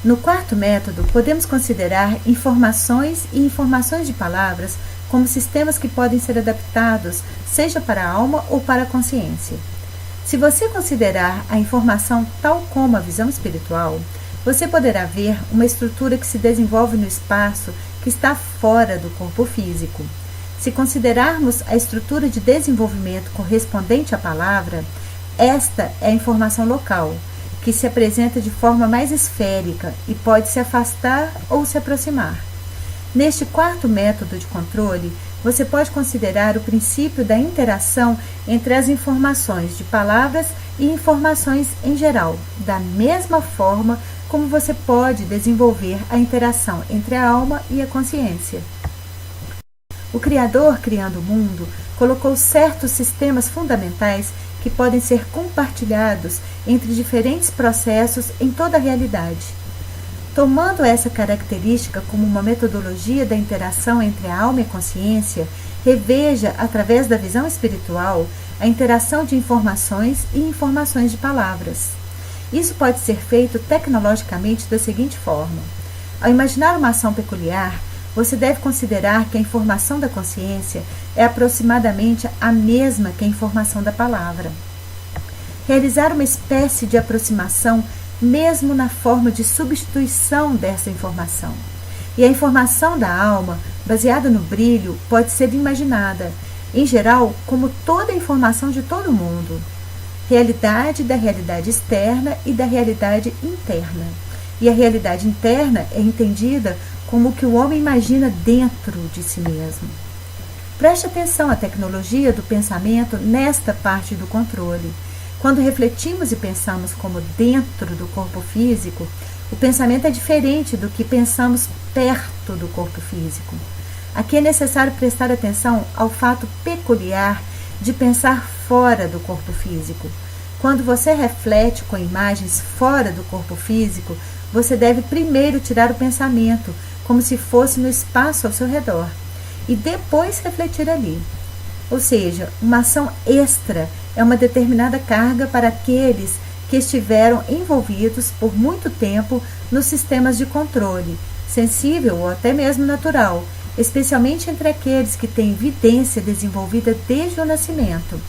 No quarto método, podemos considerar informações e informações de palavras como sistemas que podem ser adaptados, seja para a alma ou para a consciência. Se você considerar a informação tal como a visão espiritual, você poderá ver uma estrutura que se desenvolve no espaço que está fora do corpo físico. Se considerarmos a estrutura de desenvolvimento correspondente à palavra, esta é a informação local, que se apresenta de forma mais esférica e pode se afastar ou se aproximar. Neste quarto método de controle, você pode considerar o princípio da interação entre as informações de palavras e informações em geral, da mesma forma como você pode desenvolver a interação entre a alma e a consciência. O Criador, criando o mundo, colocou certos sistemas fundamentais que podem ser compartilhados entre diferentes processos em toda a realidade. Tomando essa característica como uma metodologia da interação entre a alma e a consciência, reveja, através da visão espiritual, a interação de informações e informações de palavras. Isso pode ser feito tecnologicamente da seguinte forma. Ao imaginar uma ação peculiar, você deve considerar que a informação da consciência é aproximadamente a mesma que a informação da palavra. Realizar uma espécie de aproximação mesmo na forma de substituição dessa informação. E a informação da alma, baseada no brilho, pode ser imaginada, em geral, como toda a informação de todo mundo. Realidade da realidade externa e da realidade interna. E a realidade interna é entendida como o que o homem imagina dentro de si mesmo. Preste atenção à tecnologia do pensamento nesta parte do controle. Quando refletimos e pensamos como dentro do corpo físico, o pensamento é diferente do que pensamos perto do corpo físico. Aqui é necessário prestar atenção ao fato peculiar de pensar fora do corpo físico. Quando você reflete com imagens fora do corpo físico, você deve primeiro tirar o pensamento, como se fosse no espaço ao seu redor, e depois refletir ali. Ou seja, uma ação extra é uma determinada carga para aqueles que estiveram envolvidos por muito tempo nos sistemas de controle, sensível ou até mesmo natural, especialmente entre aqueles que têm vidência desenvolvida desde o nascimento.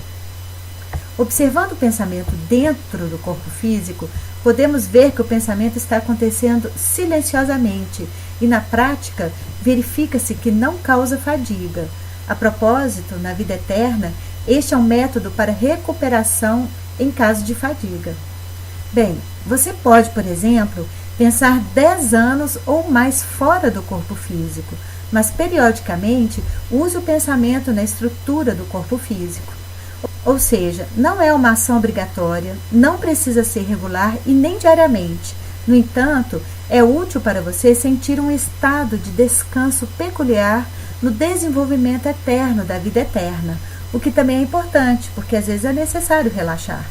Observando o pensamento dentro do corpo físico, podemos ver que o pensamento está acontecendo silenciosamente e, na prática, verifica-se que não causa fadiga. A propósito, na vida eterna, este é um método para recuperação em caso de fadiga. Bem, você pode, por exemplo, pensar 10 anos ou mais fora do corpo físico, mas periodicamente use o pensamento na estrutura do corpo físico. Ou seja, não é uma ação obrigatória, não precisa ser regular e nem diariamente. No entanto, é útil para você sentir um estado de descanso peculiar no desenvolvimento eterno da vida eterna, o que também é importante, porque às vezes é necessário relaxar.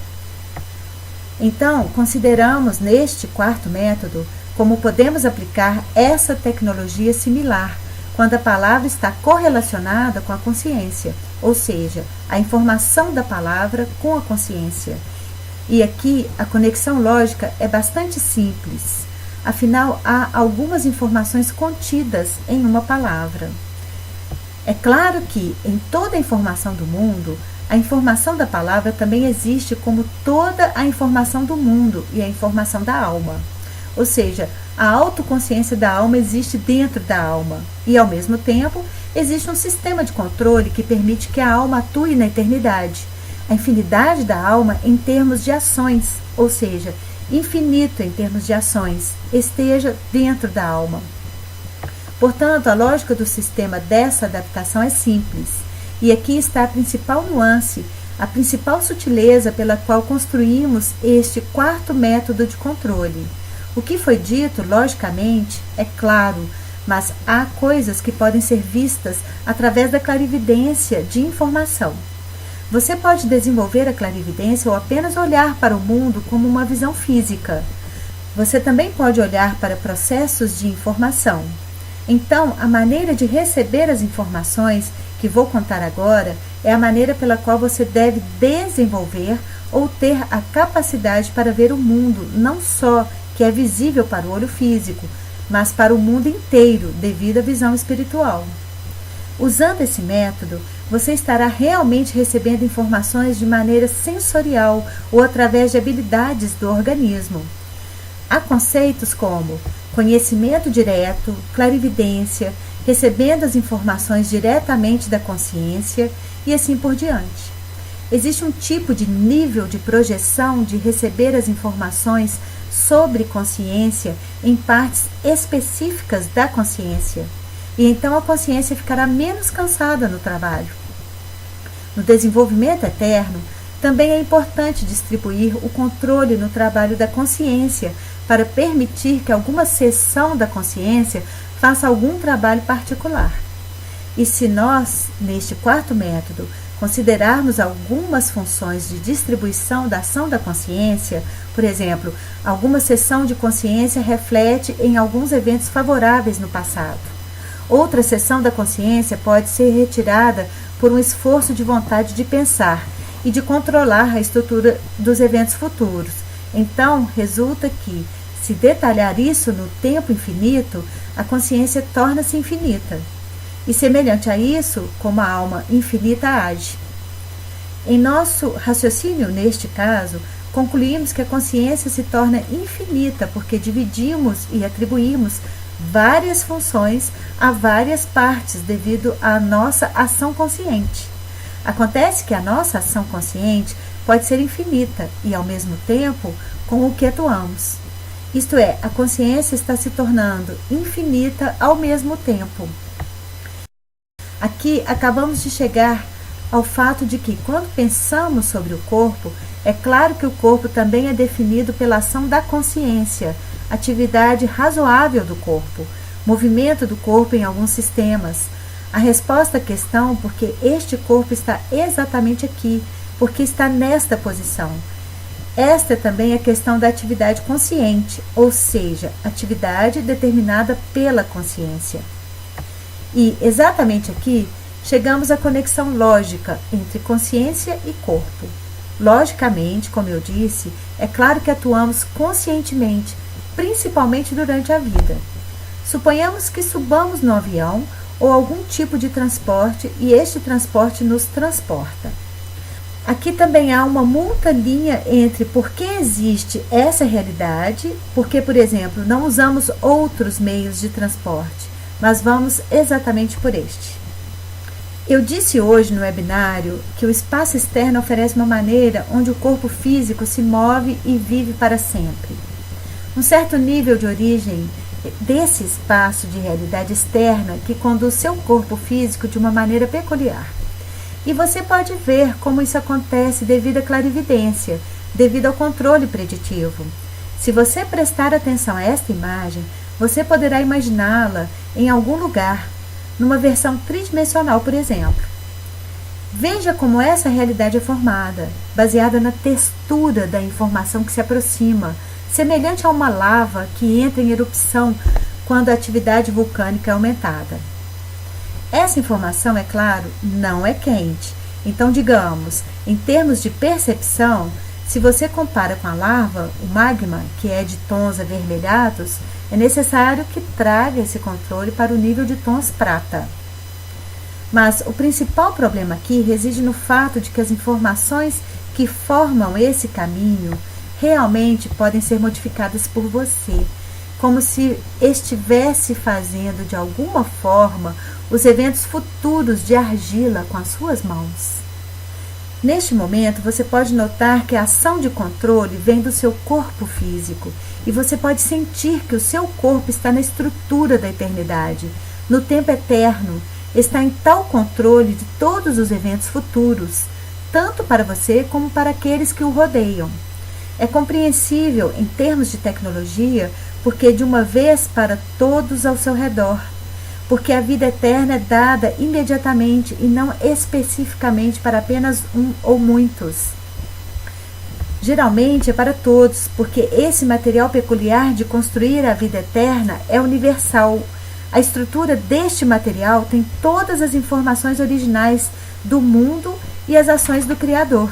Então, consideramos neste quarto método como podemos aplicar essa tecnologia similar, quando a palavra está correlacionada com a consciência, ou seja, a informação da palavra com a consciência. E aqui a conexão lógica é bastante simples, afinal há algumas informações contidas em uma palavra. É claro que em toda a informação do mundo, a informação da palavra também existe como toda a informação do mundo e a informação da alma. Ou seja, a autoconsciência da alma existe dentro da alma e, ao mesmo tempo, existe um sistema de controle que permite que a alma atue na eternidade. A infinidade da alma em termos de ações, ou seja, infinito em termos de ações, esteja dentro da alma. Portanto, a lógica do sistema dessa adaptação é simples, e aqui está a principal nuance, a principal sutileza pela qual construímos este quarto método de controle. O que foi dito, logicamente, é claro, mas há coisas que podem ser vistas através da clarividência de informação. Você pode desenvolver a clarividência ou apenas olhar para o mundo como uma visão física. Você também pode olhar para processos de informação. Então, a maneira de receber as informações que vou contar agora é a maneira pela qual você deve desenvolver ou ter a capacidade para ver o mundo, não só que é visível para o olho físico, mas para o mundo inteiro, devido à visão espiritual. Usando esse método, você estará realmente recebendo informações de maneira sensorial ou através de habilidades do organismo. Há conceitos como conhecimento direto, clarividência, recebendo as informações diretamente da consciência e assim por diante. Existe um tipo de nível de projeção de receber as informações sobre consciência em partes específicas da consciência, e então a consciência ficará menos cansada no trabalho. No desenvolvimento eterno, também é importante distribuir o controle no trabalho da consciência para permitir que alguma seção da consciência faça algum trabalho particular. E se nós, neste quarto método, considerarmos algumas funções de distribuição da ação da consciência, por exemplo, alguma seção de consciência reflete em alguns eventos favoráveis no passado. Outra seção da consciência pode ser retirada por um esforço de vontade de pensar e de controlar a estrutura dos eventos futuros. Então, resulta que, se detalhar isso no tempo infinito, a consciência torna-se infinita. E semelhante a isso, como a alma infinita age. Em nosso raciocínio, neste caso, concluímos que a consciência se torna infinita porque dividimos e atribuímos várias funções a várias partes devido à nossa ação consciente. Acontece que a nossa ação consciente pode ser infinita e, ao mesmo tempo, com o que atuamos. Isto é, a consciência está se tornando infinita ao mesmo tempo. Aqui acabamos de chegar ao fato de que, quando pensamos sobre o corpo, é claro que o corpo também é definido pela ação da consciência, atividade razoável do corpo, movimento do corpo em alguns sistemas. A resposta à questão porque este corpo está exatamente aqui, porque está nesta posição. Esta é também a questão da atividade consciente, ou seja, atividade determinada pela consciência. E, exatamente aqui, chegamos à conexão lógica entre consciência e corpo. Logicamente, como eu disse, é claro que atuamos conscientemente, principalmente durante a vida. Suponhamos que subamos no avião ou algum tipo de transporte e este transporte nos transporta. Aqui também há uma muita-linha entre por que existe essa realidade, porque, por exemplo, não usamos outros meios de transporte, mas vamos exatamente por este. Eu disse hoje no webinário que o espaço externo oferece uma maneira onde o corpo físico se move e vive para sempre. Um certo nível de origem desse espaço de realidade externa que conduz seu corpo físico de uma maneira peculiar. E você pode ver como isso acontece devido à clarividência, devido ao controle preditivo. Se você prestar atenção a esta imagem, você poderá imaginá-la em algum lugar, numa versão tridimensional, por exemplo. Veja como essa realidade é formada, baseada na textura da informação que se aproxima, semelhante a uma lava que entra em erupção quando a atividade vulcânica é aumentada. Essa informação, é claro, não é quente. Então, digamos, em termos de percepção, se você compara com a lava, o magma, que é de tons avermelhados, é necessário que traga esse controle para o nível de tons prata. Mas o principal problema aqui reside no fato de que as informações que formam esse caminho realmente podem ser modificadas por você, como se estivesse fazendo de alguma forma os eventos futuros de argila com as suas mãos. Neste momento, você pode notar que a ação de controle vem do seu corpo físico e você pode sentir que o seu corpo está na estrutura da eternidade, no tempo eterno, está em tal controle de todos os eventos futuros, tanto para você como para aqueles que o rodeiam. É compreensível em termos de tecnologia, porque de uma vez para todos ao seu redor, porque a vida eterna é dada imediatamente e não especificamente para apenas um ou muitos. Geralmente é para todos, porque esse material peculiar de construir a vida eterna é universal. A estrutura deste material tem todas as informações originais do mundo e as ações do Criador.